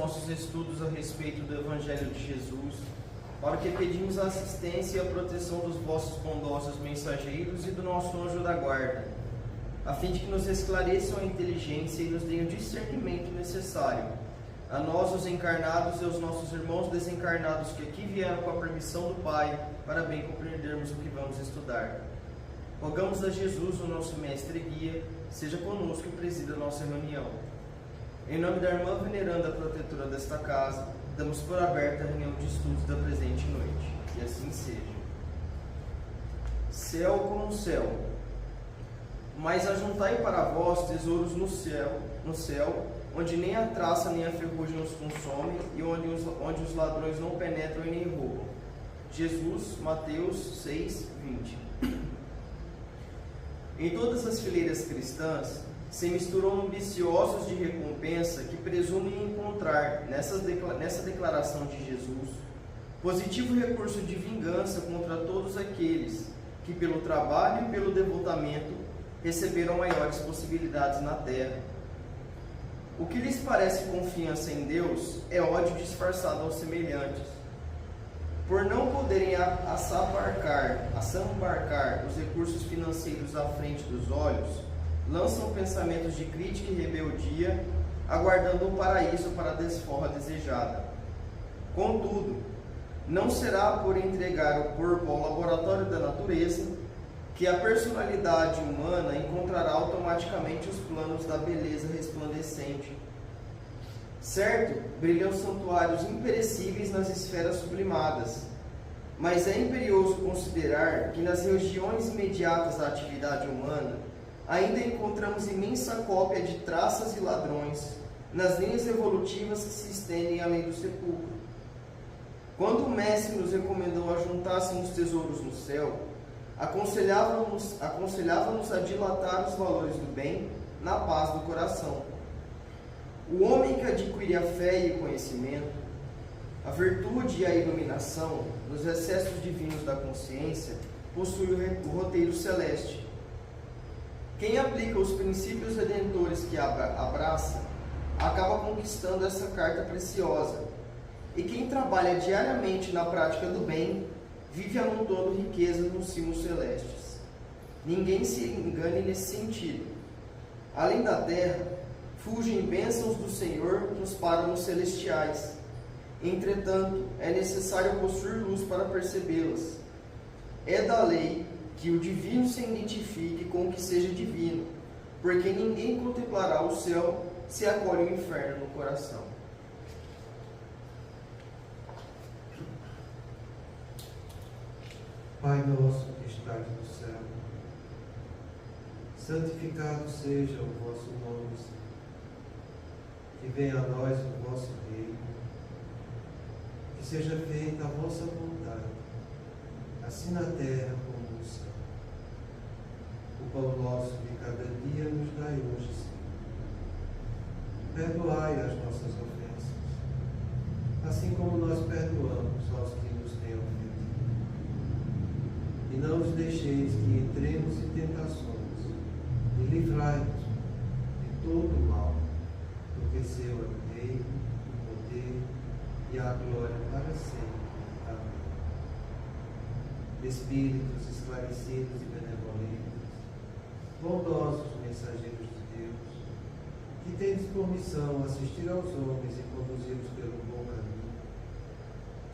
nossos estudos a respeito do Evangelho de Jesus, para que pedimos a assistência e a proteção dos vossos bondosos mensageiros e do nosso anjo da guarda, a fim de que nos esclareçam a inteligência e nos deem o discernimento necessário, a nós os encarnados e aos nossos irmãos desencarnados que aqui vieram com a permissão do Pai, para bem compreendermos o que vamos estudar. Rogamos a Jesus, o nosso mestre e guia, seja conosco e presida a nossa reunião. Em nome da irmã veneranda protetora desta casa, damos por aberta a reunião de estudos da presente noite. Que assim seja. Céu como céu, mas ajuntai para vós tesouros no céu, onde nem a traça nem a ferrugem os consomem, e onde os ladrões não penetram e nem roubam. Jesus, Mateus 6, 20. Em todas as fileiras cristãs, se misturam ambiciosos de recompensa que presumem encontrar, nessa declaração de Jesus, positivo recurso de vingança contra todos aqueles que, pelo trabalho e pelo devotamento, receberam maiores possibilidades na terra. O que lhes parece confiança em Deus é ódio disfarçado aos semelhantes. Por não poderem assambarcar os recursos financeiros à frente dos olhos, lançam pensamentos de crítica e rebeldia, aguardando um paraíso para a desforra desejada. Contudo, não será por entregar o corpo ao laboratório da natureza que a personalidade humana encontrará automaticamente os planos da beleza resplandecente. Certo, brilham santuários imperecíveis nas esferas sublimadas, mas é imperioso considerar que nas regiões imediatas à atividade humana ainda encontramos imensa cópia de traças e ladrões nas linhas evolutivas que se estendem além do sepulcro. Quando o Mestre nos recomendou ajuntássemos tesouros no céu, aconselhava-nos a dilatar os valores do bem na paz do coração. O homem que adquire a fé e o conhecimento, a virtude e a iluminação nos excessos divinos da consciência, possui o roteiro celeste. Quem aplica os princípios redentores que abraça, acaba conquistando essa carta preciosa. E quem trabalha diariamente na prática do bem, vive amontoando riquezas nos cimos celestes. Ninguém se engane nesse sentido. Além da terra, fulgem bênçãos do Senhor nos páramos celestiais. Entretanto, é necessário possuir luz para percebê-las. É da lei que o divino se identifique com o que seja divino, porque ninguém contemplará o céu se acolhe o inferno no coração. Pai nosso que estás no céu, santificado seja o vosso nome, Senhor. Que venha a nós o vosso reino, que seja feita a vossa vontade, assim na terra como no céu. O pão nosso de cada dia nos dai hoje, Senhor. Perdoai as nossas ofensas, assim como nós perdoamos aos que nos têm ofendido. E não os deixeis que entremos em tentações, e livrai-nos de todo o mal, porque seu é o reino, o poder e a glória para sempre. Amém. Espíritos esclarecidos e benevolentes, bondosos mensageiros de Deus, que tendes por missão assistir aos homens e conduzi-los pelo bom caminho,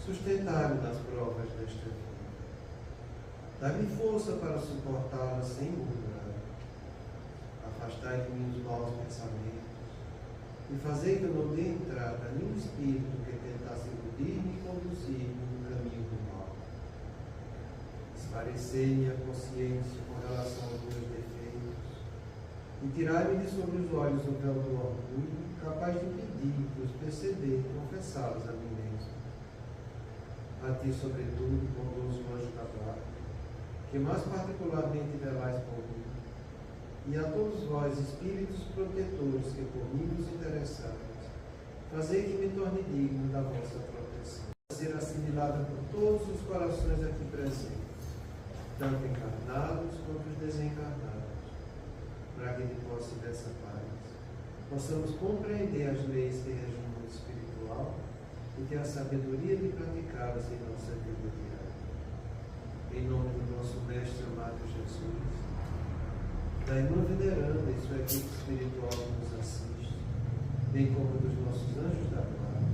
sustentai-me nas provas desta vida. Dai-me força para suportá-las sem murmurar. Afastai de mim os maus pensamentos e fazei que eu não dê entrada a nenhum espírito que tentasse iludir-me e conduzir-me no caminho do mal. Esclarecei-me a consciência com relação aos meus defeitos e tirai-me de sobre os olhos o véu do orgulho, capaz de impedir de os perceber e confessá-los a mim mesmo. A ti, sobretudo, bondoso anjo da guarda, que mais particularmente velais por mim, e a todos vós, espíritos protetores que por mim vos interessais, fazei que me torne digno da vossa proteção, ser assimilada por todos os corações aqui presentes, tanto encarnados quanto os desencarnados, para que de posse dessa paz possamos compreender as leis que regem o mundo espiritual ter a sabedoria de praticá-las em nossa vida diária. Em nome do nosso Mestre amado Jesus, da irmã veneranda e sua equipe espiritual que nos assiste, bem como dos nossos anjos da guarda,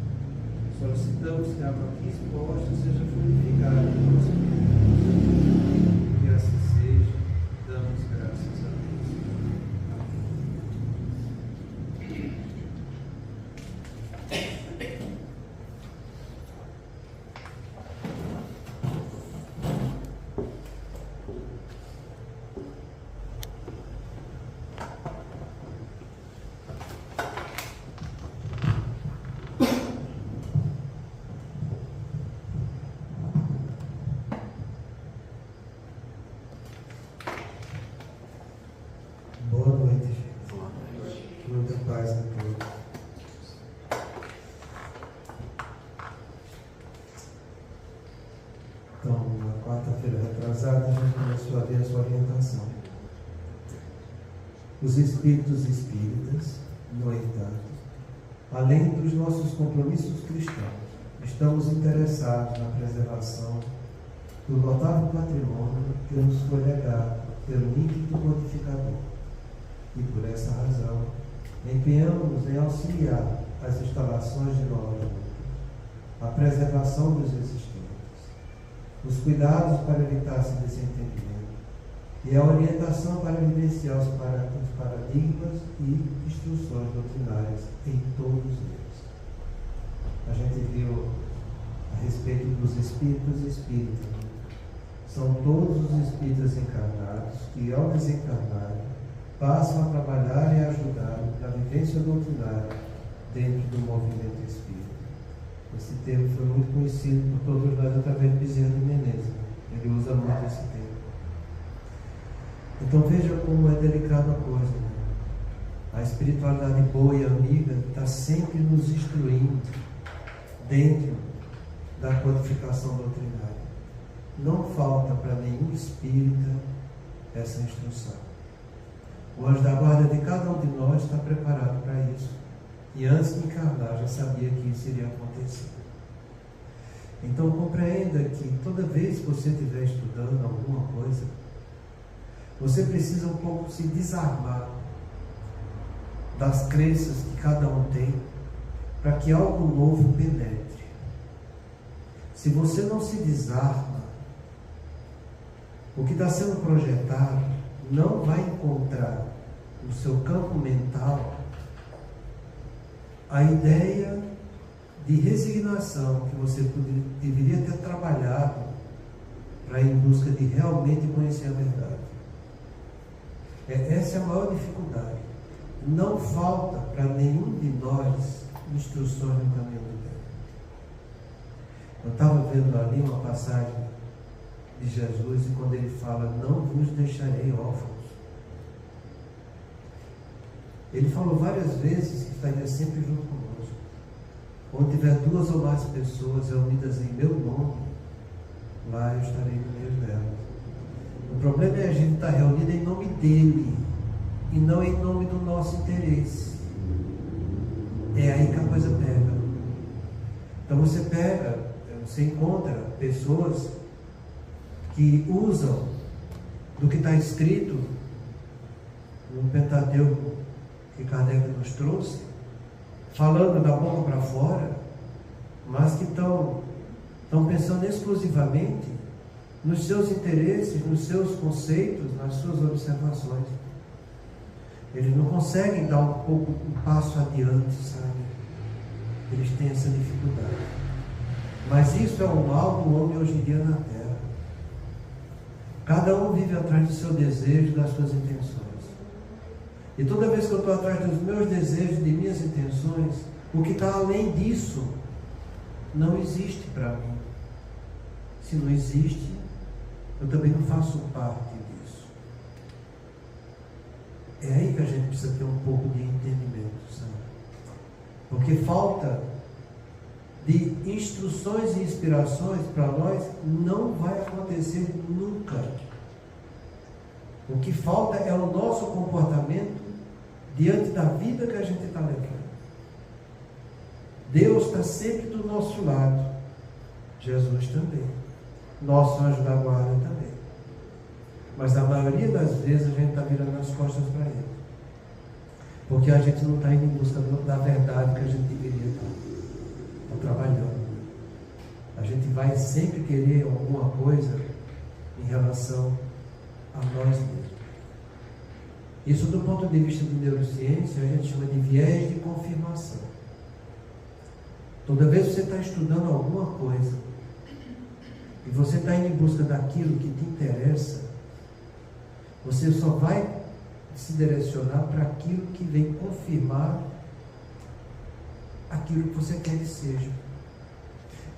solicitamos que a água aqui exposta seja purificada em nossa vida. Que assim seja, damos graças a Deus. Boa noite, gente. Muita paz a todos. Então, na quarta-feira retrasada, a gente começou a ver a sua orientação. Os espíritos espíritas, no entanto, além dos nossos compromissos cristãos, estamos interessados na preservação do notável patrimônio que nos foi legado pelo líquido codificador. E por essa razão, empenhamos-nos em auxiliar as instalações de nova luta, a preservação dos existentes, os cuidados para evitar-se desentendimento e a orientação para vivenciar os paradigmas e instruções doutrinárias em todos eles. A gente viu a respeito dos espíritos espíritas. São todos os espíritas encarnados que, ao desencarnarem, passam a trabalhar e ajudar na vivência doutrinária dentro do movimento espírita. Esse termo foi muito conhecido por todos nós através de Bezerra de Menezes. Ele usa muito esse termo. Então veja como é delicada a coisa, né? A espiritualidade boa e amiga está sempre nos instruindo dentro da codificação doutrinária. Não falta para nenhum espírita essa instrução. O anjo da guarda de cada um de nós está preparado para isso. E antes de encarnar já sabia que isso iria acontecer. Então compreenda que toda vez que você estiver estudando alguma coisa, você precisa um pouco se desarmar das crenças que cada um tem, para que algo novo penetre. Se você não se desarma, o que está sendo projetado não vai encontrar no seu campo mental a ideia de resignação que você deveria ter trabalhado para ir em busca de realmente conhecer a verdade. Essa é a maior dificuldade. Não falta para nenhum de nós instruções no caminho do bem. Eu estava vendo ali uma passagem de Jesus, e quando ele fala, não vos deixarei órfãos, ele falou várias vezes que estaria sempre junto conosco. Onde tiver 2 ou mais pessoas reunidas em meu nome, lá eu estarei no meio delas. O problema é a gente estar reunido em nome dele e não em nome do nosso interesse. É aí que a coisa pega. Então você encontra pessoas que usam do que está escrito no Pentateuco que Kardec nos trouxe, falando da boca para fora, mas que estão pensando exclusivamente nos seus interesses, nos seus conceitos, nas suas observações. Eles não conseguem dar um passo adiante, sabe? Eles têm essa dificuldade. Mas isso é o mal do homem hoje em dia na Terra. Cada um vive atrás do seu desejo, das suas intenções. E toda vez que eu estou atrás dos meus desejos, de minhas intenções, o que está além disso não existe para mim. Se não existe, eu também não faço parte disso. É aí que a gente precisa ter um pouco de entendimento, sabe? Porque falta de instruções e inspirações para nós não vai acontecer nunca. O que falta é o nosso comportamento diante da vida que a gente está levando. Deus está sempre do nosso lado. Jesus também. Nosso anjo da guarda também. Mas a maioria das vezes a gente está virando as costas para Ele. Porque a gente não está indo em busca da verdade que a gente deveria estar trabalhando. A gente vai sempre querer alguma coisa em relação a nós mesmos. Isso, do ponto de vista de neurociência, a gente chama de viés de confirmação. Toda vez que você está estudando alguma coisa e você está indo em busca daquilo que te interessa, você só vai se direcionar para aquilo que vem confirmar aquilo que você quer que seja.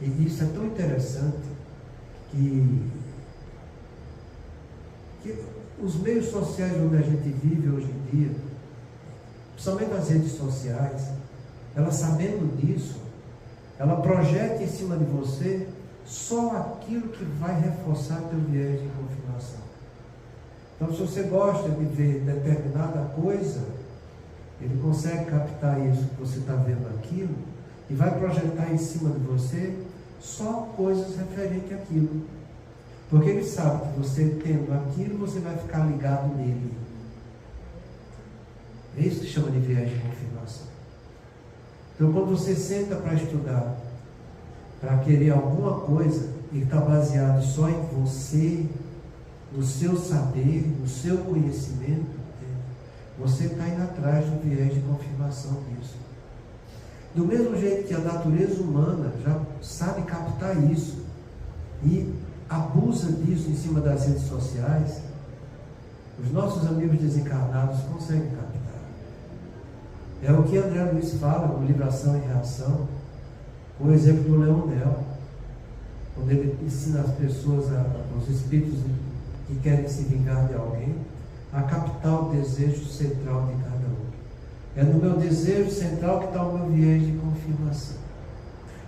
E isso é tão interessante que os meios sociais onde a gente vive hoje em dia, principalmente as redes sociais, ela, sabendo disso, ela projeta em cima de você só aquilo que vai reforçar teu viés de confirmação. Então, se você gosta de ver determinada coisa, ele consegue captar isso que você está vendo aquilo e vai projetar em cima de você só coisas referentes àquilo. Porque ele sabe que você tendo aquilo, você vai ficar ligado nele. É isso que chama de viés de confirmação. Então, quando você senta para estudar, para querer alguma coisa, e está baseado só em você, no seu saber, no seu conhecimento, você está indo atrás do viés de confirmação disso. Do mesmo jeito que a natureza humana já sabe captar isso e abusa disso em cima das redes sociais, os nossos amigos desencarnados conseguem captar. É o que André Luiz fala no livro Ação e Reação, com o exemplo do Leonel, quando ele ensina as pessoas, os espíritos que querem se vingar de alguém, a captar o desejo central de cada um. É no meu desejo central que está o meu viés de confirmação.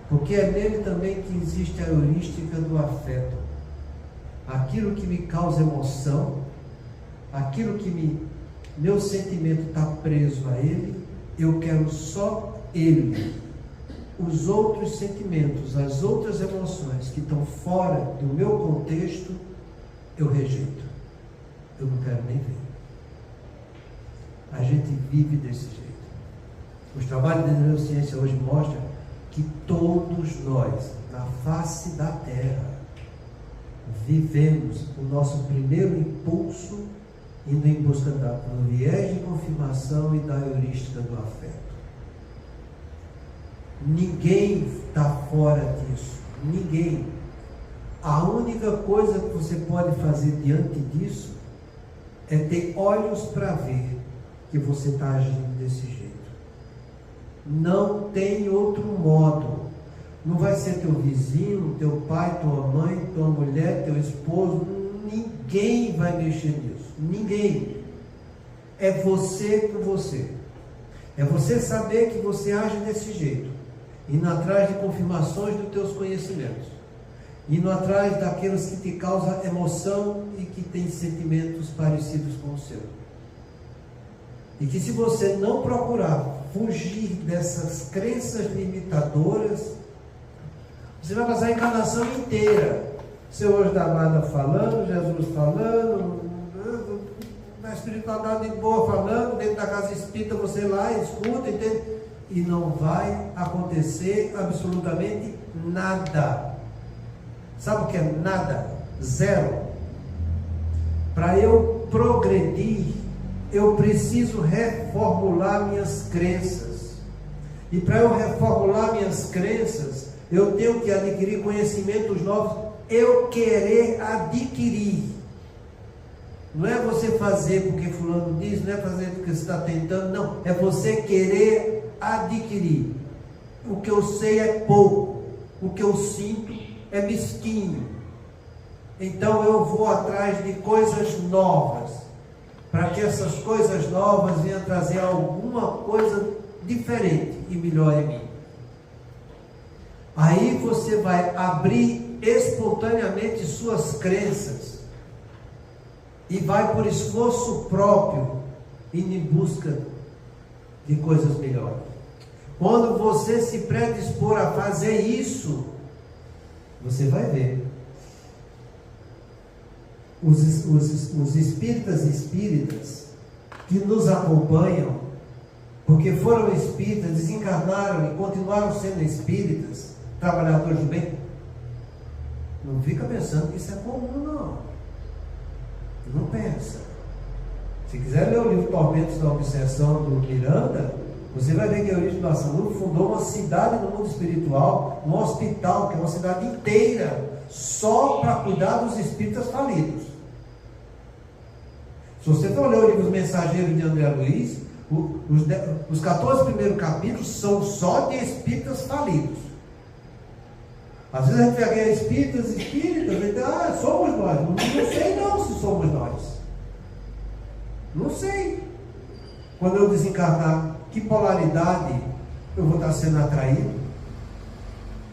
Porque é nele também que existe a heurística do afeto. Aquilo que me causa emoção, aquilo que meu sentimento está preso a ele, eu quero só ele. Os outros sentimentos, as outras emoções que estão fora do meu contexto, eu rejeito. Eu não quero nem ver. A gente vive desse jeito. Os trabalhos de neurociência hoje mostram que todos nós, na face da Terra, vivemos o nosso primeiro impulso indo em busca do viés de confirmação e da heurística do afeto. Ninguém está fora disso. Ninguém. A única coisa que você pode fazer diante disso é ter olhos para ver que você está agindo desse jeito. Não tem outro modo. Não vai ser teu vizinho, teu pai, tua mãe, tua mulher, teu esposo. Ninguém vai mexer nisso. Ninguém. É você com você. É você saber que você age desse jeito, indo atrás de confirmações dos teus conhecimentos, indo atrás daqueles que te causam emoção e que têm sentimentos parecidos com o seu. E que se você não procurar fugir dessas crenças limitadoras, você vai passar a encarnação inteira. Seu anjo da guarda falando, Jesus falando, na espiritualidade de boa falando, dentro da casa espírita você lá escuta, entende? E não vai acontecer absolutamente nada. Sabe o que é nada? Zero. Para eu progredir, eu preciso reformular minhas crenças. E para eu reformular minhas crenças, eu tenho que adquirir conhecimentos novos. Eu querer adquirir. Não é você fazer porque fulano diz, não é fazer porque você está tentando, não. É você querer adquirir. O que eu sei é pouco. O que eu sinto é mesquinho. Então eu vou atrás de coisas novas, para que essas coisas novas venham trazer alguma coisa diferente e melhor em mim. Aí você vai abrir espontaneamente suas crenças e vai por esforço próprio indo em busca de coisas melhores. Quando você se predispor a fazer isso, você vai ver. Os espíritas e espíritas que nos acompanham, porque foram espíritas, desencarnaram e continuaram sendo espíritas, trabalhadores do bem, não fica pensando que isso é comum, não. Não pensa. Se quiser ler o livro Tormentos da Obsessão do Miranda, você vai ver que Eurípides Massaluco fundou uma cidade no mundo espiritual, um hospital, que é uma cidade inteira, só para cuidar dos espíritas falidos. Se você for ler o livro Os Mensageiros de André Luiz, os 14 primeiros capítulos são só de espíritas falidos. Às vezes a gente vê aqui espíritas, a gente, somos nós. Não sei não se somos nós. Não sei. Quando eu desencarnar, que polaridade eu vou estar sendo atraído?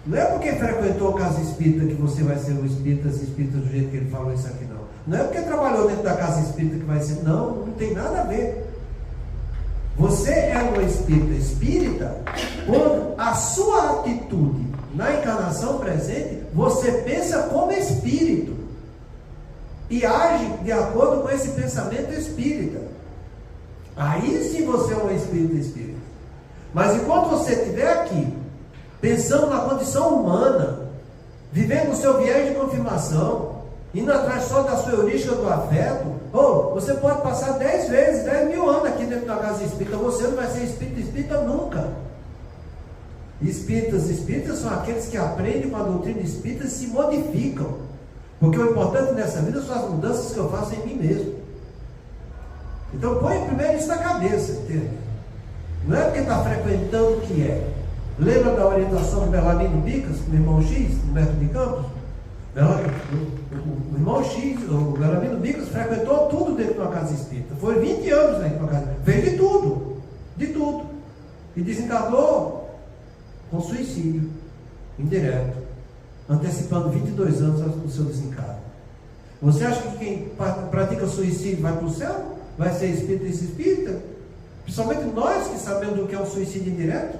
Não é porque frequentou a casa espírita que você vai ser o espírita do jeito que ele falou isso aqui, não. Não é porque trabalhou dentro da casa espírita que vai ser. Não tem nada a ver. Você é um espírita quando a sua atitude na encarnação presente, você pensa como espírito e age de acordo com esse pensamento espírita. Aí sim você é um espírita. Mas enquanto você estiver aqui pensando na condição humana, vivendo o seu viés de confirmação, indo atrás só da sua heurística do afeto, você pode passar 10 vezes, 10 mil anos aqui dentro da casa espírita, você não vai ser espírita nunca. Espíritas são aqueles que aprendem com a doutrina espírita e se modificam, porque o importante nessa vida são as mudanças que eu faço em mim mesmo. Então põe primeiro isso na cabeça, entende? Não é porque está frequentando que é. Lembra da orientação do Belarmino Bicas, do irmão X, do Método de Campos? O irmão X, o Belarmino Bicas, frequentou tudo dentro de uma casa espírita. Foi 20 anos dentro de uma casa espírita. Fez de tudo. E desencarnou com suicídio indireto, antecipando 22 anos do seu desencarno. Você acha que quem pratica suicídio vai para o céu? Vai ser espírita? Principalmente nós que sabemos o que é um suicídio indireto?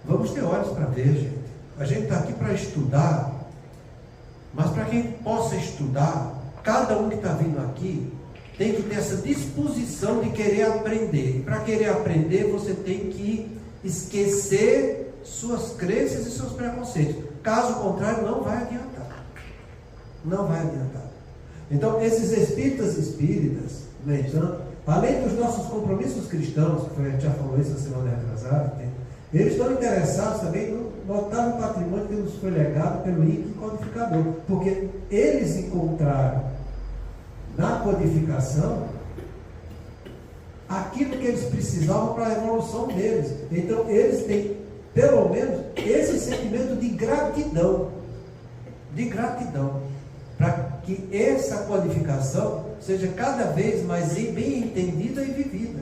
Vamos ter olhos para ver, gente. A gente está aqui para estudar, mas para quem possa estudar, cada um que está vindo aqui tem que ter essa disposição de querer aprender. E para querer aprender, você tem que esquecer suas crenças e seus preconceitos. Caso contrário, não vai adiantar. Não vai adiantar. Então, esses espíritas, no entanto, além dos nossos compromissos cristãos, que a gente já falou isso na semana retrasada, eles estão interessados também no notável patrimônio que nos foi legado pelo INCA codificador, porque eles encontraram na codificação aquilo que eles precisavam para a evolução deles. Então eles têm pelo menos esse sentimento de gratidão para que essa codificação seja cada vez mais bem entendida e vivida.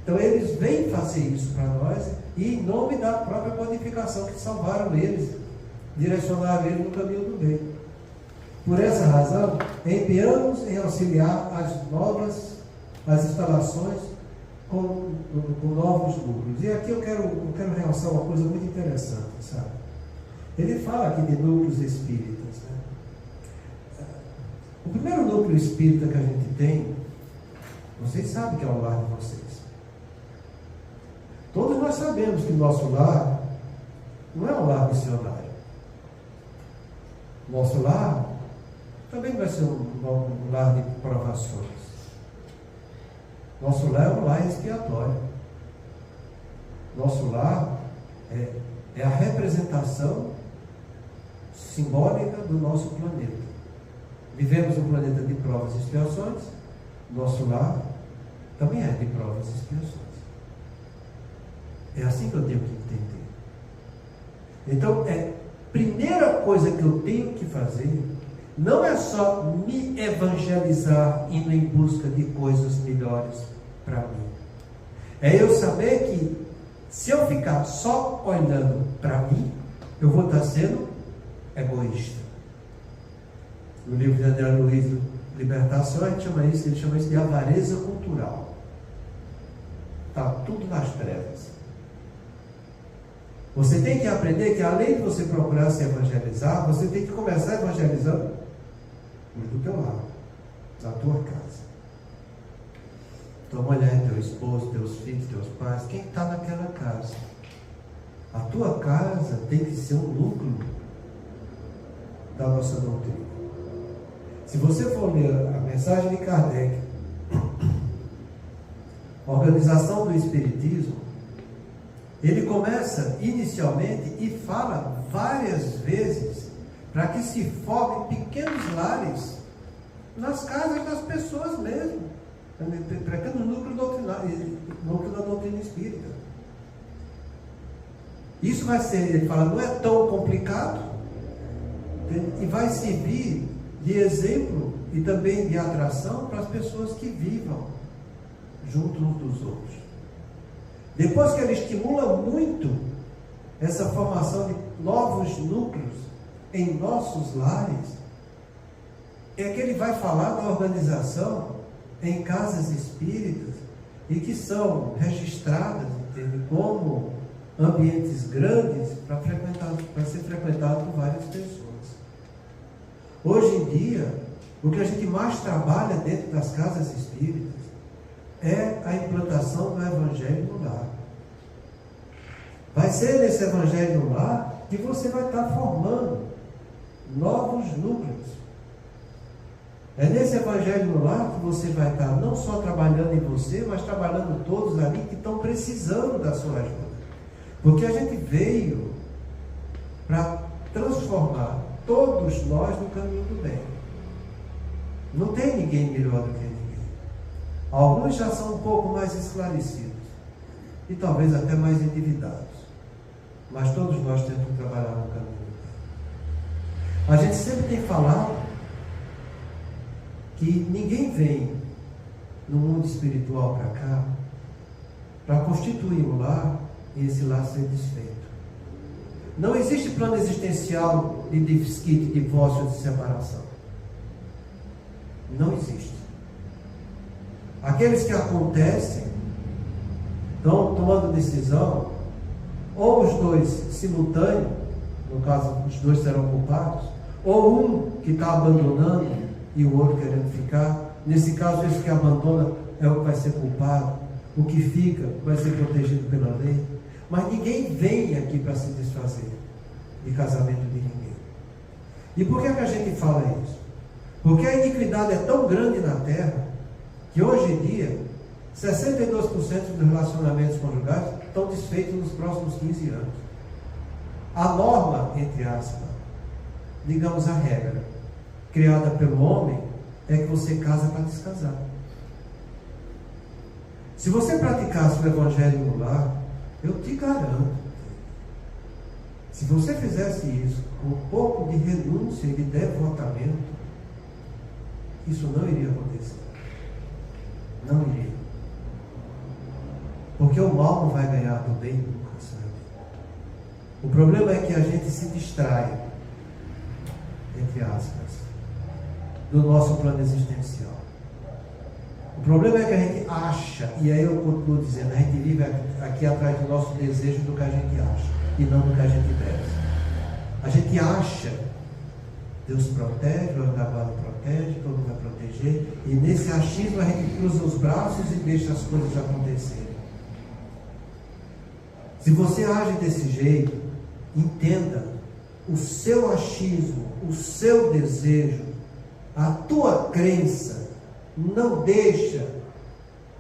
Então eles vêm fazer isso para nós, e em nome da própria codificação que salvaram eles, direcionaram eles no caminho do bem. Por essa razão, empenhamos em auxiliar as instalações com novos núcleos. E aqui eu quero realçar uma coisa muito interessante, sabe? Ele fala aqui de núcleos espíritas, né? O primeiro núcleo espírita que a gente tem, vocês sabem que é o lar de vocês. Todos nós sabemos que o nosso lar não é um lar missionário. Nosso lar também vai ser um lar de provações. Nosso lar é um lar expiatório. Nosso lar é a representação simbólica do nosso planeta. Vivemos um planeta de provas e expiações. Nosso lar também é de provas e expiações. É assim que eu tenho que entender. Então, primeira coisa que eu tenho que fazer não é só me evangelizar indo em busca de coisas melhores para mim. É eu saber que se eu ficar só olhando para mim, eu vou estar sendo egoísta. No livro de André Luiz, Libertação, ele chama isso de avareza cultural. está tudo nas trevas. Você tem que aprender que, além de você procurar se evangelizar, você tem que começar evangelizando do teu lado, na tua casa. Tua mulher, teu esposo, teus filhos, teus pais, quem está naquela casa. A tua casa tem que ser um núcleo da nossa doutrina. Se você for ler a mensagem de Kardec, Organização do Espiritismo, ele começa inicialmente e fala várias vezes para que se formem pequenos lares nas casas das pessoas mesmo, pequeno núcleo da doutrina espírita. Isso vai ser, ele fala, não é tão complicado, e vai servir de exemplo e também de atração para as pessoas que vivam junto uns dos outros. Depois que ele estimula muito essa formação de novos núcleos em nossos lares, é que ele vai falar da organização em casas espíritas e que são registradas, entende, como ambientes grandes para ser frequentado por várias pessoas. Hoje em dia, o que a gente mais trabalha dentro das casas espíritas é a implantação do Evangelho no lar. Vai ser nesse Evangelho no lar que você vai estar formando novos núcleos. É nesse Evangelho no lar que você vai estar não só trabalhando em você, mas trabalhando todos ali que estão precisando da sua ajuda. Porque a gente veio para transformar todos nós no caminho do bem. Não tem ninguém melhor do que ninguém. Alguns já são um pouco mais esclarecidos e talvez até mais endividados, mas todos nós temos que trabalhar no caminho do bem. A gente sempre tem falado que ninguém vem no mundo espiritual para cá para constituir um lar e esse lar ser desfeito. Não existe plano existencial de desquite, divórcio, de separação. Não existe. Aqueles que acontecem estão tomando decisão, ou os dois simultâneos, no caso os dois serão culpados, ou um que está abandonando e o outro querendo ficar. Nesse caso, esse que abandona é o que vai ser culpado, o que fica vai ser protegido pela lei. Mas ninguém vem aqui para se desfazer de casamento de ninguém. E por que a gente fala isso? Porque a iniquidade é tão grande na Terra que hoje em dia 62% dos relacionamentos conjugais estão desfeitos nos próximos 15 anos. A norma, entre aspas, digamos a regra, criada pelo homem, é que você casa para descasar. Se você praticasse o Evangelho no lar, eu te garanto, se você fizesse isso com um pouco de renúncia e de devotamento, isso não iria acontecer. Não iria. Porque o mal não vai ganhar do bem nunca, sabe? O problema é que a gente se distrai, entre aspas, do nosso plano existencial. O problema é que a gente acha, e aí eu continuo dizendo, a gente vive aqui atrás do nosso desejo do que a gente acha, e não do que a gente deve. A gente acha, Deus protege, o Andavala protege, todo mundo vai proteger, e nesse achismo a gente cruza os braços e deixa as coisas acontecerem. Se você age desse jeito, entenda, o seu achismo, o seu desejo, a tua crença, não deixa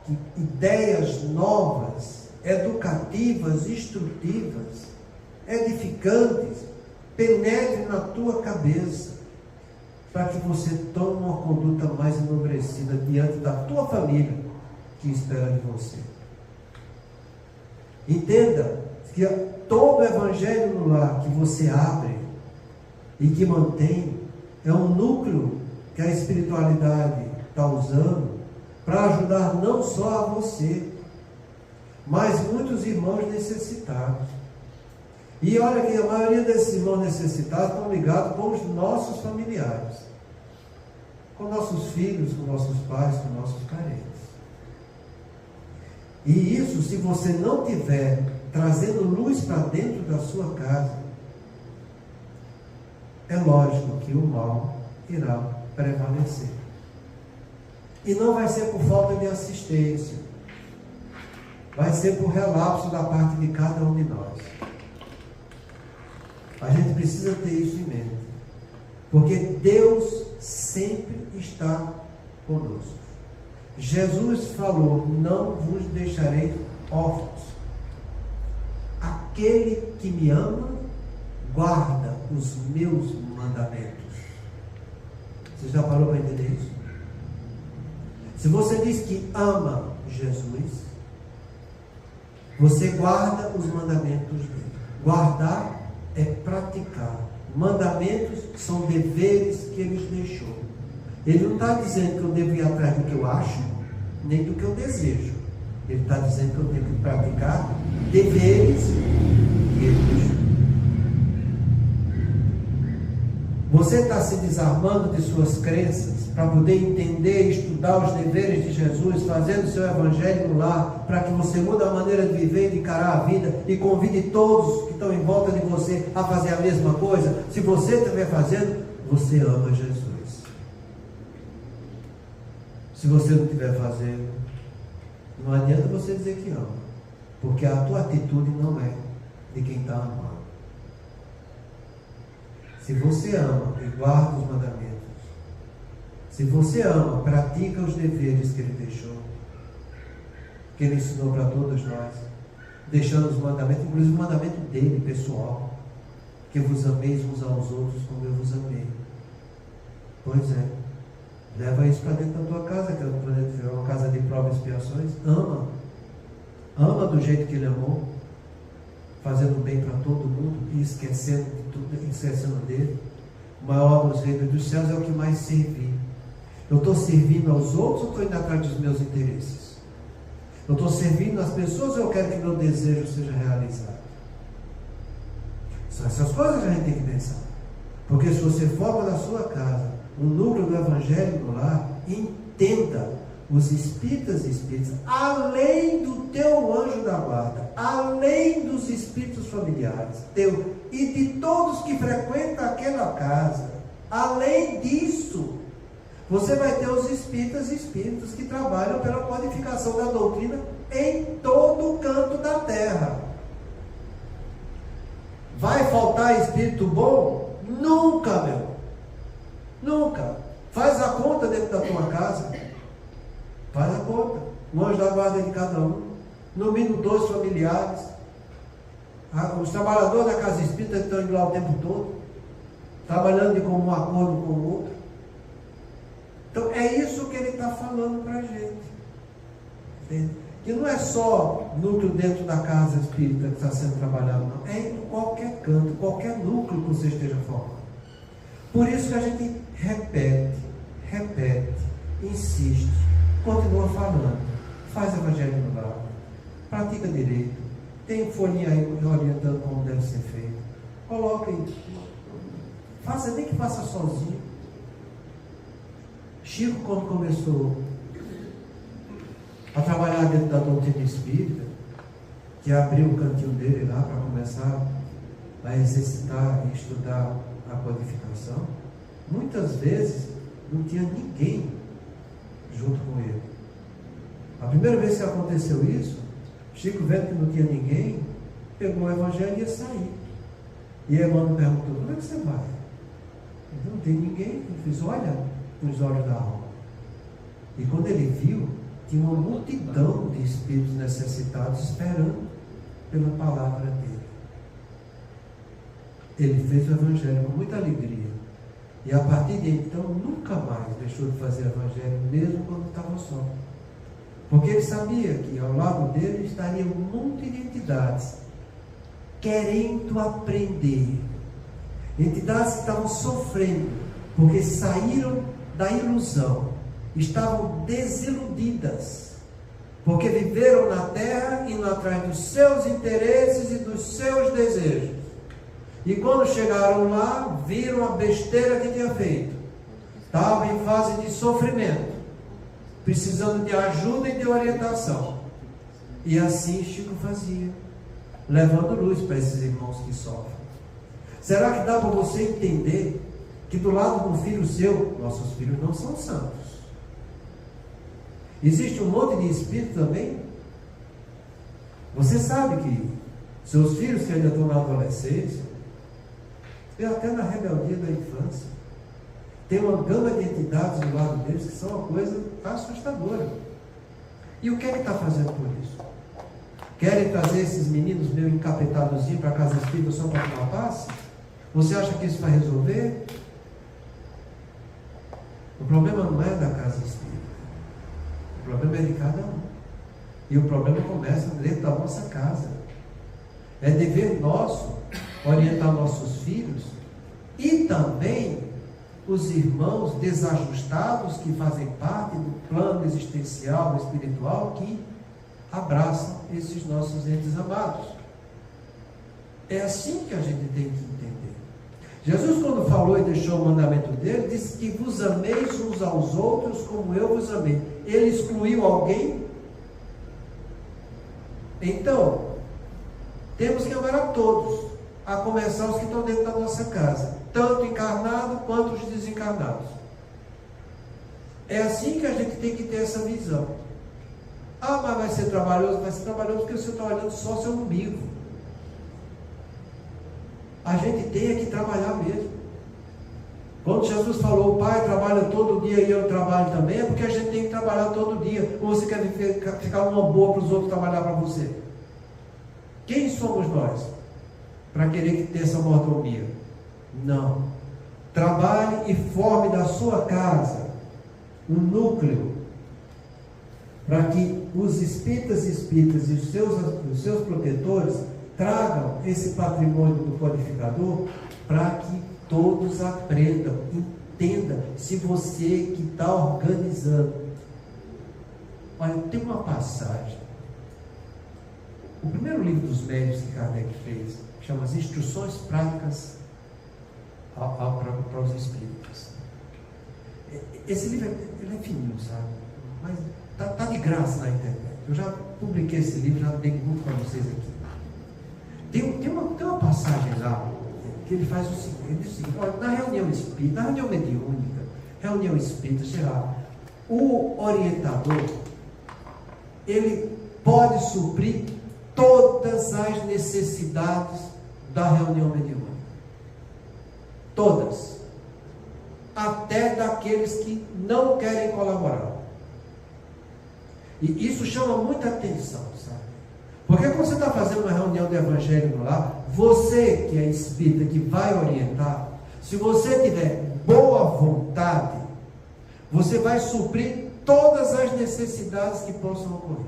que ideias novas, educativas, instrutivas, edificantes, penetrem na tua cabeça, para que você tome uma conduta mais enobrecida diante da tua família, que espera de você. Entenda que todo o Evangelho no lar que você abre e que mantém é um núcleo que a espiritualidade está usando para ajudar não só a você, mas muitos irmãos necessitados. E olha que a maioria desses irmãos necessitados estão ligados com os nossos familiares, com nossos filhos, com nossos pais, com nossos parentes. E isso, se você não tiver trazendo luz para dentro da sua casa, é lógico que o mal irá prevalecer. E não vai ser por falta de assistência, vai ser por relapso da parte de cada um de nós. A gente precisa ter isso em mente, porque Deus sempre está conosco. Jesus falou: não vos deixarei órfãos. Aquele que me ama, guarda os meus mandamentos. Você já parou para entender isso? Se você diz que ama Jesus, você guarda os mandamentos dele. Guardar é praticar. Mandamentos são deveres que ele deixou. Ele não está dizendo que eu devo ir atrás do que eu acho, nem do que eu desejo. Ele está dizendo que eu tenho que praticar deveres que ele deixou. Você está se desarmando de suas crenças para poder entender e estudar os deveres de Jesus, fazendo o seu evangelho no lar, para que você mude a maneira de viver e de encarar a vida e convide todos que estão em volta de você a fazer a mesma coisa. Se você estiver fazendo, você ama Jesus. Se você não estiver fazendo, não adianta você dizer que ama, porque a tua atitude não é de quem está amando. Se você ama e guarda os mandamentos, se você ama, pratica os deveres que ele deixou, que ele ensinou para todos nós, deixando os mandamentos, inclusive o mandamento dele, pessoal, que vos ameis uns aos outros como eu vos amei. Pois é, leva isso para dentro da tua casa, que é uma casa de provas e expiações. Ama do jeito que ele amou, fazendo bem para todo mundo e esquecendo de tudo, esquecendo dele. O maior dos reinos dos céus é o que mais servir. Eu estou servindo aos outros ou estou indo atrás dos meus interesses? Eu estou servindo as pessoas ou eu quero que meu desejo seja realizado? São essas coisas que a gente tem que pensar. Porque se você forma na sua casa um núcleo do evangelho no lar, entenda: os espíritas e espíritas, além do teu anjo da guarda, além dos espíritos familiares teu e de todos que frequentam aquela casa, além disso, você vai ter os espíritas e espíritos que trabalham pela codificação da doutrina em todo o canto da terra. Vai faltar espírito bom? Nunca, meu. Nunca. Faz a conta dentro da tua casa. Faz a conta. O anjo da guarda de cada um. No mínimo 2 familiares. Os trabalhadores da casa espírita estão indo lá o tempo todo, trabalhando de comum acordo com o outro. Então é isso que ele está falando para a gente. Entende? Que não é só núcleo dentro da casa espírita que está sendo trabalhado, não. É em qualquer canto, qualquer núcleo que você esteja formando. Por isso que a gente repete, insiste, continua falando. Faz evangelho no lar, pratica direito, tem folhinha aí orientando como deve ser feito. Coloca aí. Faça, nem que faça sozinho. Chico, quando começou a trabalhar dentro da doutrina espírita, que abriu o cantinho dele lá para começar a exercitar e estudar a codificação, muitas vezes não tinha ninguém junto com ele. A primeira vez que aconteceu isso, Chico, vendo que não tinha ninguém, pegou o evangelho e ia sair. E Emmanuel perguntou: como é que você vai? Não tem ninguém. Ele fez: olha nos olhos da alma. E quando ele viu, tinha uma multidão de espíritos necessitados esperando pela palavra dele. Ele fez o evangelho com muita alegria. E a partir de então, nunca mais deixou de fazer evangelho, mesmo quando estava só. Porque ele sabia que ao lado dele estaria um monte de entidades querendo aprender. Entidades que estavam sofrendo, porque saíram da ilusão, estavam desiludidas, porque viveram na terra indo atrás dos seus interesses e dos seus desejos. E quando chegaram lá, viram a besteira que tinha feito. Estava em fase de sofrimento, precisando de ajuda e de orientação. E assim Chico fazia, levando luz para esses irmãos que sofrem. Será que dá para você entender que do lado do filho seu, nossos filhos não são santos? Existe um monte de espírito também. Você sabe que seus filhos que ainda estão na adolescência, e até na rebeldia da infância, tem uma gama de entidades do lado deles que são uma coisa assustadora. E o que é que está fazendo por isso? Querem trazer esses meninos meio encapetadozinhos para a casa espírita só para tomar passe? Você acha que isso vai resolver? O problema não é da casa espírita. O problema é de cada um. E o problema começa dentro da nossa casa. É dever nosso orientar nossos filhos e também os irmãos desajustados que fazem parte do plano existencial, espiritual, que abraçam esses nossos entes amados. É assim que a gente tem que entender. Jesus, quando falou e deixou o mandamento dele, disse que vos ameis uns aos outros como eu vos amei. Ele excluiu alguém? Então, temos que amar a todos, a começar os que estão dentro da nossa casa, tanto encarnados quanto os desencarnados. É assim que a gente tem que ter essa visão. Ah, mas vai ser trabalhoso porque você está olhando só seu umbigo. A gente tem que trabalhar mesmo. Quando Jesus falou, o Pai trabalha todo dia e eu trabalho também, é porque a gente tem que trabalhar todo dia. Ou você quer ficar uma boa para os outros trabalhar para você? Quem somos nós para querer ter essa mordomia? Não. Trabalhe e forme da sua casa um núcleo para que os espíritas e os seus protetores tragam esse patrimônio do codificador para que todos aprendam, entendam, se você que está organizando. Olha, tem uma passagem. O primeiro livro dos médiuns que Kardec fez chama as Instruções Práticas para os Espíritas. Esse livro ele é fininho, sabe? Mas está de graça na internet. Eu já publiquei esse livro, já dei muito para vocês aqui. Tem uma passagem lá que ele faz o seguinte: ele diz o seguinte, olha, na reunião espírita, na reunião mediúnica, reunião espírita, sei lá, o orientador, ele pode suprir todas as necessidades da reunião mediúnica. Todas. Até daqueles que não querem colaborar. E isso chama muita atenção, sabe? Porque quando você está fazendo uma reunião de evangelho lá, você que é espírita, que vai orientar, se você tiver boa vontade, você vai suprir todas as necessidades que possam ocorrer.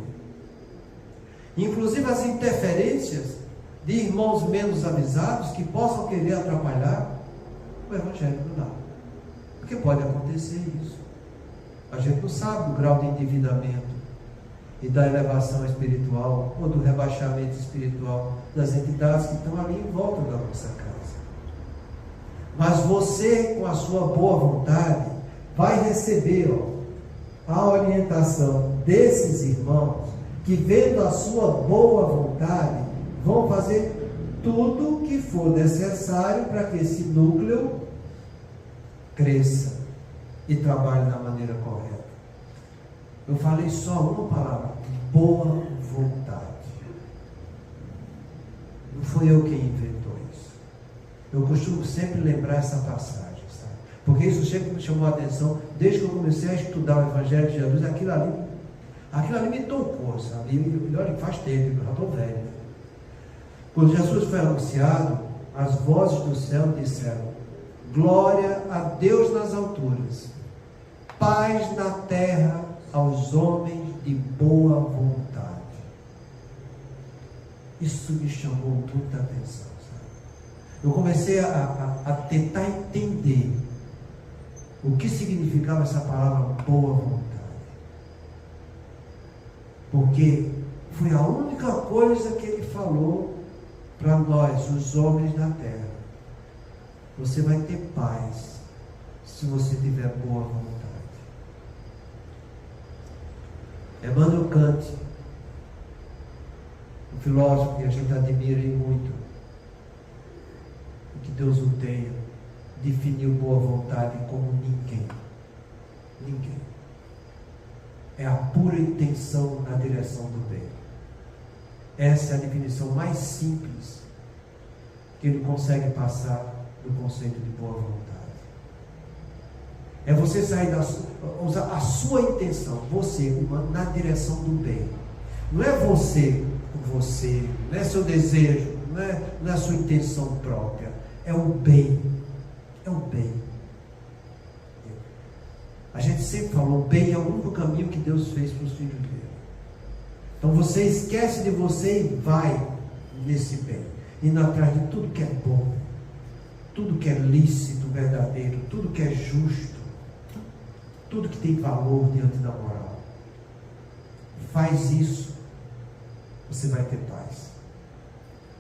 Inclusive as interferências de irmãos menos avisados que possam querer atrapalhar o evangelho do lar. Porque pode acontecer isso. A gente não sabe do grau de endividamento e da elevação espiritual ou do rebaixamento espiritual das entidades que estão ali em volta da nossa casa. Mas você, com a sua boa vontade, vai receber a orientação desses irmãos que, vendo a sua boa vontade, vão fazer tudo o que for necessário para que esse núcleo cresça e trabalhe da maneira correta. Eu falei só uma palavra: boa vontade. Não foi eu quem inventou isso. Eu costumo sempre lembrar essa passagem, sabe? Porque isso sempre me chamou a atenção desde que eu comecei a estudar o Evangelho de Jesus. Aquilo ali me tocou, sabe? E olha, faz tempo, eu já estou velho. Quando Jesus foi anunciado, as vozes do céu disseram: glória a Deus nas alturas, paz na terra aos homens de boa vontade. Isso me chamou muita atenção, sabe? Eu comecei a tentar entender o que significava essa palavra boa vontade. Porque foi a única coisa que ele falou para nós, os homens da terra. Você vai ter paz se você tiver boa vontade. Emmanuel Kant, filósofo que a gente admira e muito, e que Deus o tenha, definiu boa vontade como ninguém. Ninguém. É a pura intenção na direção do bem. Essa é a definição mais simples que ele consegue passar do conceito de boa vontade. É você sair usar a sua intenção, você, na direção do bem. Não é você, não é seu desejo, não é a sua intenção própria. É o bem. É o bem. A gente sempre falou, o bem é o único caminho que Deus fez para os filhos dele. Então você esquece de você e vai nesse bem, indo atrás de tudo que é bom, tudo que é lícito, verdadeiro, tudo que é justo, tudo que tem valor diante da moral. Faz isso, você vai ter paz.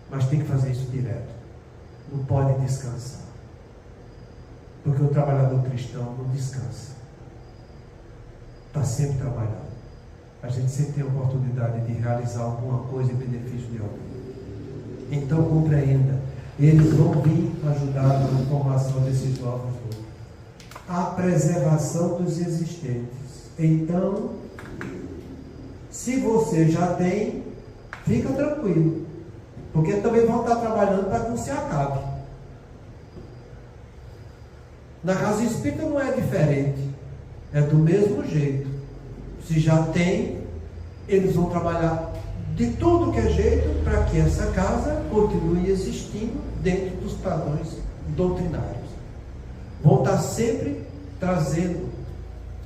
Mas tem que fazer isso direto. Não pode descansar. Porque o trabalhador cristão não descansa. Está sempre trabalhando. A gente sempre tem a oportunidade de realizar alguma coisa em benefício de alguém. Então compreenda, eles vão vir ajudar na formação desses novos grupos. A preservação dos existentes. Então, se você já tem, fica tranquilo, porque também vão estar trabalhando para que não se acabe. Na casa espírita não é diferente, é do mesmo jeito. Se já tem, eles vão trabalhar de tudo que é jeito para que essa casa continue existindo dentro dos padrões doutrinários. Vão estar sempre trazendo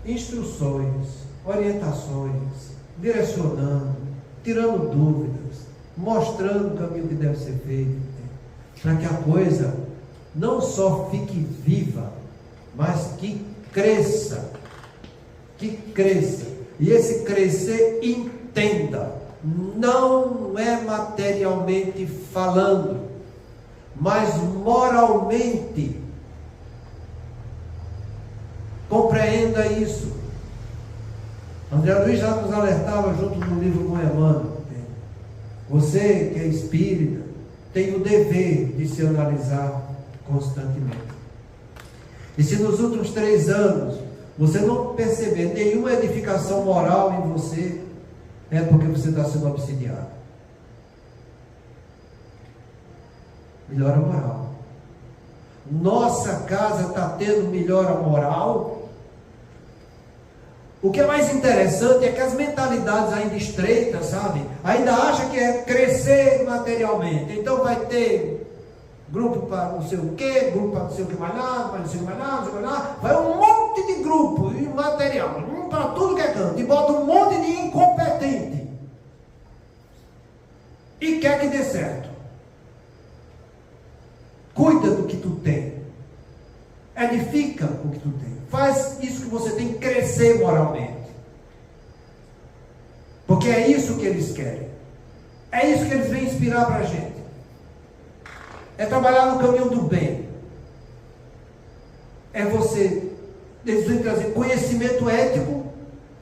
instruções, orientações, direcionando, tirando dúvidas, mostrando o caminho que deve ser feito, para que a coisa não só fique viva, mas que cresça. Que cresça. E esse crescer, entenda, não é materialmente falando, mas moralmente. Compreenda isso. André Luiz já nos alertava junto no livro Moemano. Você que é espírita tem o dever de se analisar constantemente. E se nos últimos 3 anos você não perceber nenhuma edificação moral em você, é porque você está sendo obsidiado. Melhora moral. Nossa casa está tendo melhora moral. O que é mais interessante é que as mentalidades ainda estreitas, sabe? Ainda acham que é crescer materialmente. Então vai ter grupo para não sei o que, grupo para não sei o que mais lá, para não sei o que mais lá, não sei o que mais lá. Vai um monte de grupo e material, para tudo que é canto. E bota um monte de incompetente. E quer que dê certo. Cuida do que tu tem. Edifica o que tu tem. Faz isso que você tem crescer moralmente. Porque é isso que eles querem. É isso que eles vêm inspirar para a gente. É trabalhar no caminho do bem. É você, eles vêm trazer conhecimento ético,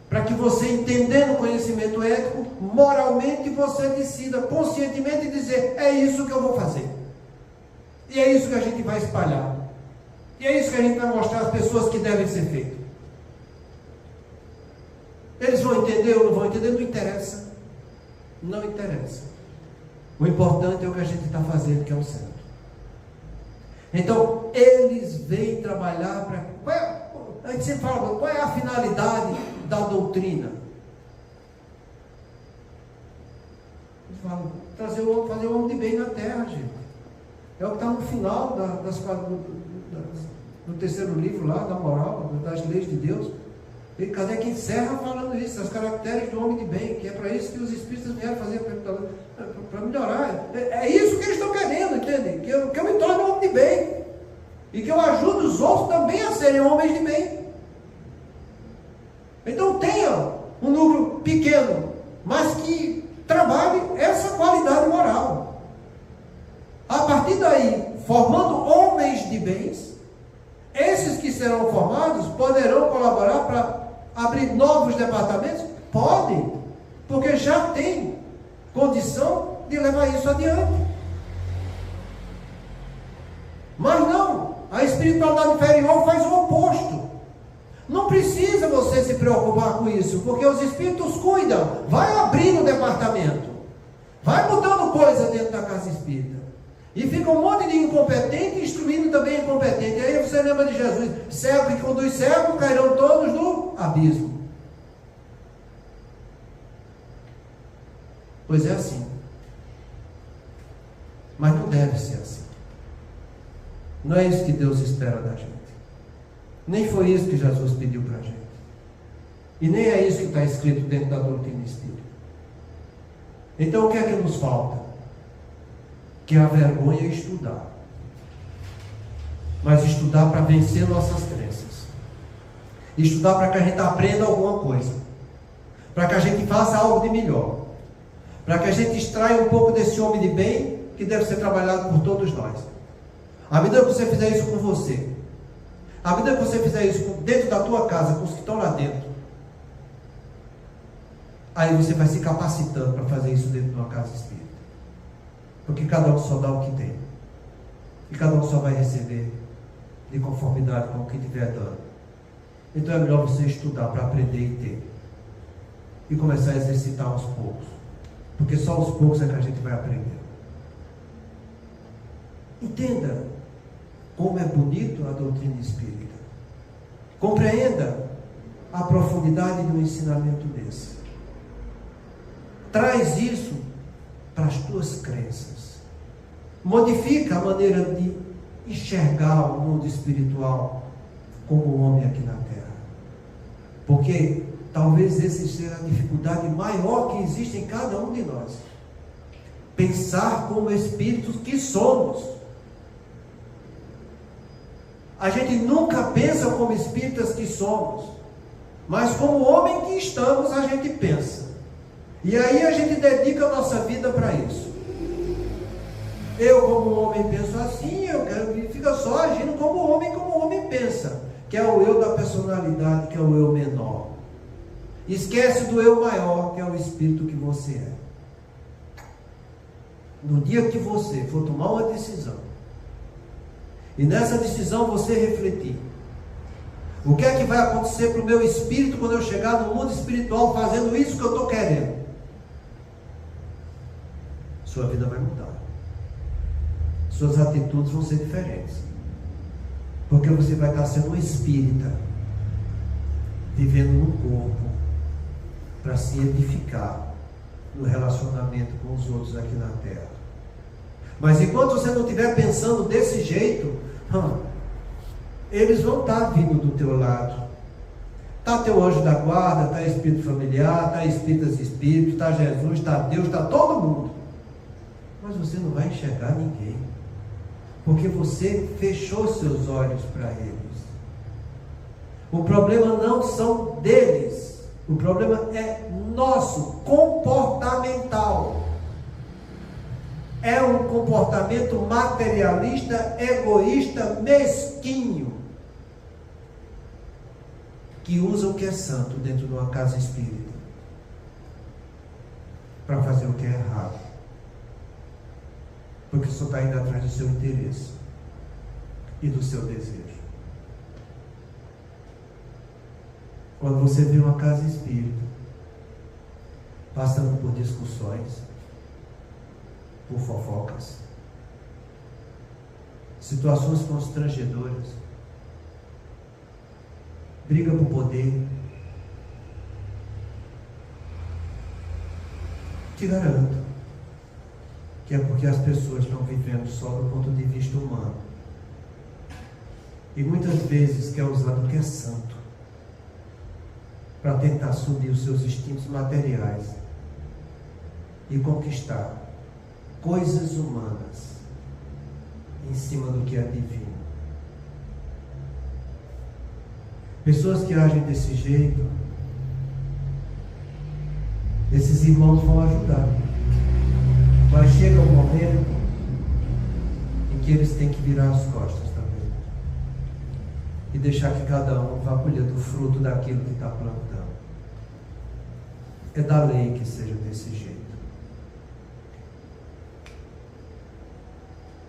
para que você, entendendo o conhecimento ético, moralmente você decida conscientemente dizer, é isso que eu vou fazer. E é isso que a gente vai espalhar. E é isso que a gente vai mostrar às pessoas que devem ser feito. Eles vão entender ou não vão entender, não interessa. Não interessa. O importante é o que a gente está fazendo, que é o certo. Então, eles vêm trabalhar para... A gente sempre fala, qual é a finalidade da doutrina? Eles falam, fazer o homem de bem na terra, gente. É o que está no final do terceiro livro lá, da moral, das leis de Deus. E Kardec encerra falando isso, as caracteres do homem de bem, que é para isso que os espíritas vieram fazer, para melhorar. É isso que eles estão querendo, entende? Que eu me torne um homem de bem. E que eu ajude os outros também a serem homens de bem. Então tenha um núcleo pequeno, mas que trabalhe essa qualidade moral. A partir daí, formando homens de bens, esses que serão formados poderão colaborar para abrir novos departamentos? Podem, porque já tem condição de levar isso adiante. Mas não, a espiritualidade inferior faz o oposto. Não precisa você se preocupar com isso, porque os espíritos cuidam. Vai abrindo o departamento, vai mudando coisa dentro da casa espírita, e fica um monte de incompetente instruindo também incompetente. E aí você lembra de Jesus: cego que conduz cego, cairão todos no abismo. Pois é assim, mas não deve ser assim. Não é isso que Deus espera da gente. Nem foi isso que Jesus pediu para a gente. E nem é isso que está escrito dentro da doutrina espírita. Então o que é que nos falta? Que a vergonha é estudar. Mas estudar para vencer nossas crenças. Estudar para que a gente aprenda alguma coisa. Para que a gente faça algo de melhor. Para que a gente extraia um pouco desse homem de bem que deve ser trabalhado por todos nós. À medida que você fizer isso com você, à medida que você fizer isso dentro da tua casa, com os que estão lá dentro, aí você vai se capacitando para fazer isso dentro de uma casa espírita. Porque cada um só dá o que tem. E cada um só vai receber de conformidade com o que estiver dando. Então é melhor você estudar para aprender e ter. E começar a exercitar aos poucos. Porque só aos poucos é que a gente vai aprender. Entenda como é bonito a doutrina espírita. Compreenda a profundidade de um ensinamento desse. Traz isso para as tuas crenças. Modifica a maneira de enxergar o mundo espiritual como o homem aqui na Terra. Porque talvez essa seja a dificuldade maior que existe em cada um de nós. Pensar como espíritos que somos. A gente nunca pensa como espíritas que somos, mas como homem que estamos, a gente pensa. E aí a gente dedica a nossa vida para isso. Eu, como homem, penso assim, eu quero que fica só agindo como o homem pensa, que é o eu da personalidade, que é o eu menor. Esquece do eu maior, que é o espírito que você é. No dia que você for tomar uma decisão, e nessa decisão você refletir: o que é que vai acontecer para o meu espírito quando eu chegar no mundo espiritual fazendo isso que eu estou querendo? Sua vida vai mudar. Suas atitudes vão ser diferentes. Porque você vai estar sendo um espírita, vivendo no corpo, para se edificar no relacionamento com os outros aqui na Terra. Mas enquanto você não estiver pensando desse jeito, eles vão estar vindo do teu lado. Está teu anjo da guarda, está espírito familiar, está espíritas de espírito, está Jesus, está Deus, está todo mundo. Mas você não vai enxergar ninguém. Porque você fechou seus olhos para eles. O problema não são deles. O problema é nosso, comportamental. É um comportamento materialista, egoísta, mesquinho, que usa o que é santo dentro de uma casa espírita para fazer o que é errado, porque só está indo atrás do seu interesse e do seu desejo. Quando você vê uma casa espírita passando por discussões, por fofocas, situações constrangedoras, briga por poder, te garanto que é porque as pessoas estão vivendo só do ponto de vista humano, e muitas vezes quer usar do que é santo para tentar subir os seus instintos materiais e conquistar coisas humanas em cima do que é divino. Pessoas que agem desse jeito, esses irmãos vão ajudar, mas chega um momento em que eles têm que virar as costas também e deixar que cada um vá colhendo o fruto daquilo que está plantando. É da lei que seja desse jeito.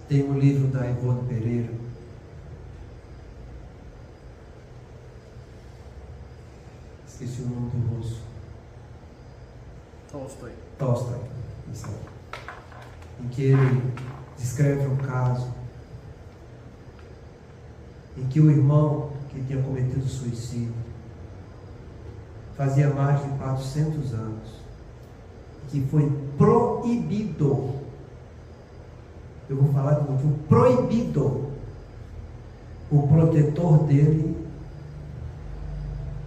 Tem um livro da Ivone Pereira, esqueci o nome do russo, Tolstói, isso aí. Em que ele descreve um caso em que o irmão que tinha cometido suicídio fazia mais de 400 anos, que foi proibido, eu vou falar de novo, proibido o protetor dele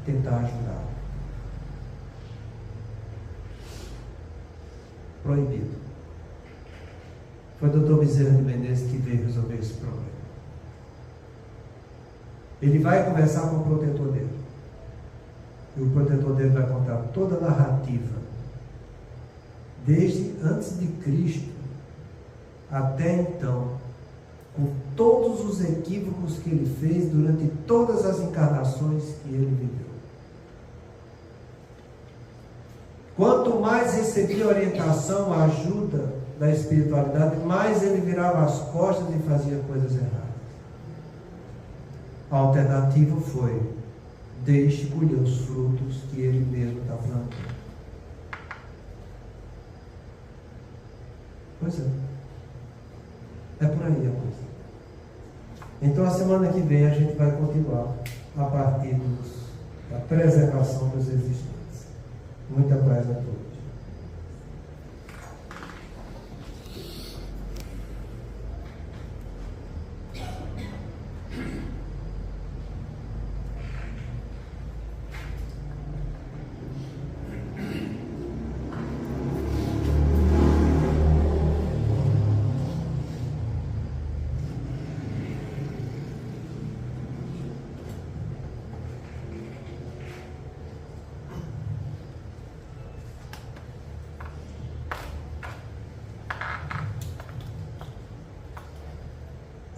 tentar ajudar. Proibido. Foi o Dr. Bezerra de Menezes que veio resolver esse problema. Ele vai conversar com o protetor dele. E o protetor dele vai contar toda a narrativa, desde antes de Cristo até então, com todos os equívocos que ele fez durante todas as encarnações que ele viveu. Quanto mais recebia orientação, ajuda da espiritualidade, mais ele virava as costas e fazia coisas erradas. A alternativa foi: deixe colher os frutos que ele mesmo está plantando. Pois é. É por aí a coisa. Então, a semana que vem a gente vai continuar a partir da preservação dos existentes. Muita paz a todos.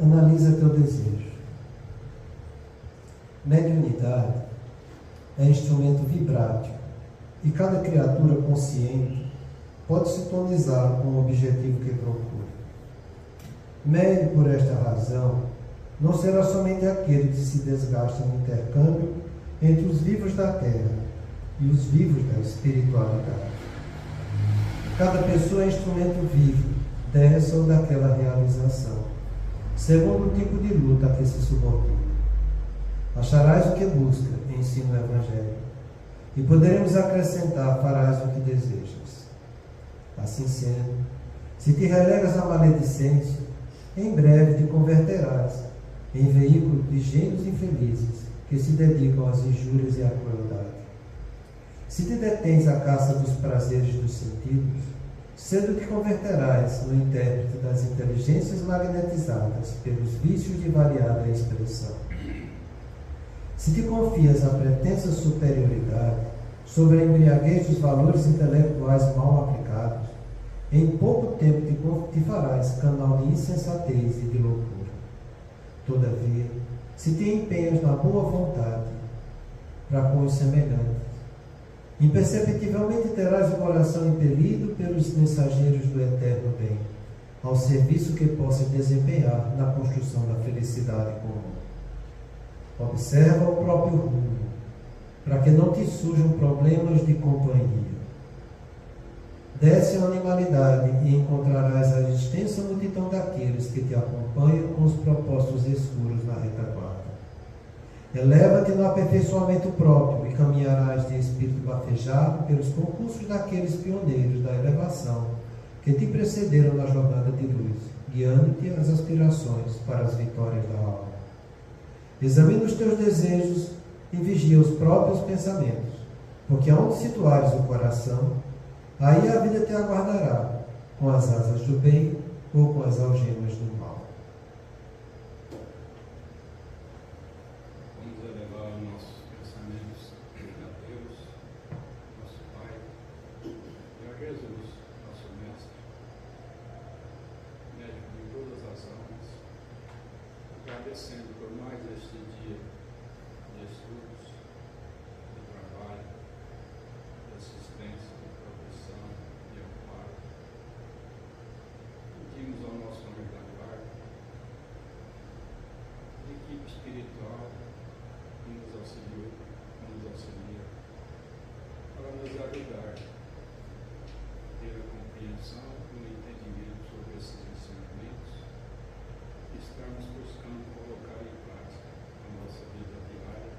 Analisa teu desejo. Mediunidade é instrumento vibrátil e cada criatura consciente pode sintonizar com o objetivo que procura. Médio, por esta razão, não será somente aquele que se desgasta no intercâmbio entre os vivos da terra e os vivos da espiritualidade. Cada pessoa é instrumento vivo dessa ou daquela realização, segundo o tipo de luta a que se subordina. Acharás o que busca, ensina o Evangelho, e poderemos acrescentar: farás o que desejas. Assim sendo, se te relegas à maledicência, em breve te converterás em veículo de gênios infelizes que se dedicam às injúrias e à crueldade. Se te detens à caça dos prazeres dos sentidos, cedo te converterás no intérprete das inteligências magnetizadas pelos vícios de variada expressão. Se te confias à pretensa superioridade sobre a embriaguez dos valores intelectuais mal aplicados, em pouco tempo te farás canal de insensatez e de loucura. Todavia, se te empenhas na boa vontade para com os semelhantes, imperceptivelmente terás o coração impelido pelos mensageiros do eterno bem, ao serviço que possa desempenhar na construção da felicidade comum. Observa o próprio rumo, para que não te surjam problemas de companhia. Desce a animalidade e encontrarás a extensa multidão daqueles que te acompanham com os propósitos escuros na retaguarda. Eleva-te no aperfeiçoamento próprio e caminharás de espírito bafejado pelos concursos daqueles pioneiros da elevação que te precederam na jornada de luz, guiando-te às aspirações para as vitórias da alma. Examina os teus desejos e vigia os próprios pensamentos, porque aonde situares o coração, aí a vida te aguardará, com as asas do bem ou com as algemas do mal. Vamos elevar nossos pensamentos a Deus, nosso Pai, e a Jesus, nosso Mestre, médico de todas as almas, agradecendo por mais este dia de estudos, de trabalho, de assistência, de proteção, de amparo. Pedimos ao nosso anjo da guarda espiritual que nos auxilia para nos ajudar a ter a compreensão e o entendimento sobre esses ensinamentos e estarmos buscando colocar em prática a nossa vida diária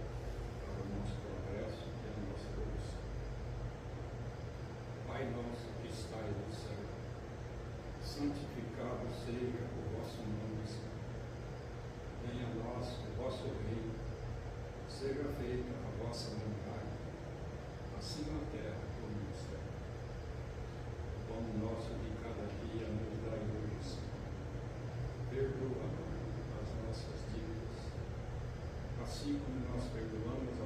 para o nosso progresso e a nossa evolução. Pai nosso que estais no céu, santificado seja o vosso nome, Senhor. Venha a nós o vosso reino, seja feita a vossa vontade, assim na terra como no céu. O pão nosso de cada dia nos dai hoje, Senhor. Perdoa as nossas dívidas, assim como nós perdoamos